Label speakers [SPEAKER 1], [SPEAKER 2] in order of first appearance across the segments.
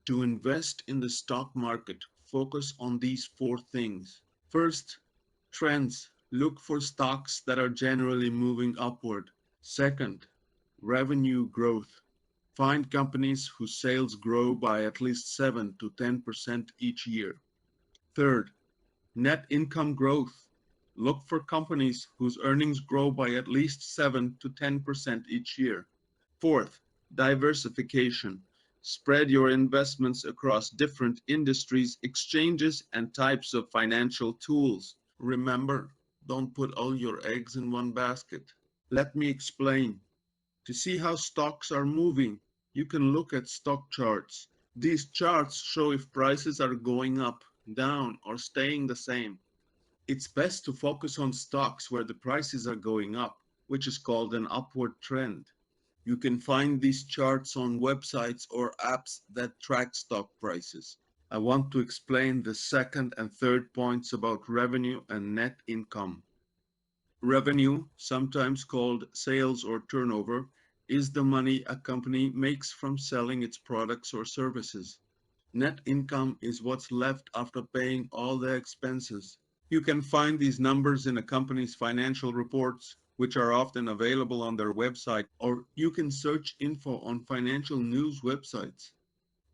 [SPEAKER 1] To invest in the stock market, focus on these four things. First, trends. Look for stocks that are generally moving upward. Second, revenue growth. Find companies whose sales grow by at least 7 to 10% each year. Third, net income growth. Look for companies whose earnings grow by at least 7 to 10% each year. Fourth, diversification. Spread your investments across different industries, exchanges, and types of financial tools. Remember, don't put all your eggs in one basket. Let me explain. To see how stocks are moving, you can look at stock charts. These charts show if prices are going up, down, or staying the same. It's best to focus on stocks where the prices are going up, which is called an upward trend. You can find these charts on websites or apps that track stock prices. I want to explain the second and third points about revenue and net income. Revenue, sometimes called sales or turnover, is the money a company makes from selling its products or services. Net income is what's left after paying all the expenses. You can find these numbers in a company's financial reports, which are often available on their website, or you can search info on financial news websites.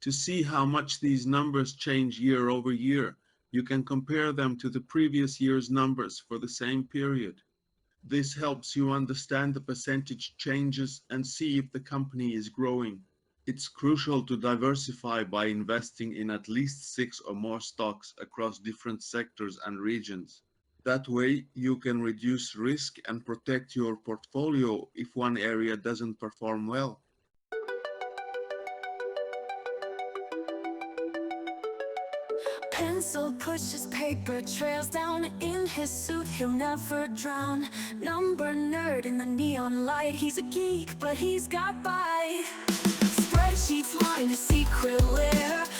[SPEAKER 1] To see how much these numbers change year over year, you can compare them to the previous year's numbers for the same period. This helps you understand the percentage changes and see if the company is growing. It's crucial to diversify by investing in at least 6 or more stocks across different sectors and regions. That way, you can reduce risk and protect your portfolio if one area doesn't perform well.
[SPEAKER 2] Pencil pushes paper trails down in his suit, he'll never drown. Number nerd in the neon light, he's a geek, but he's got by. Spreadsheets line his secret lair,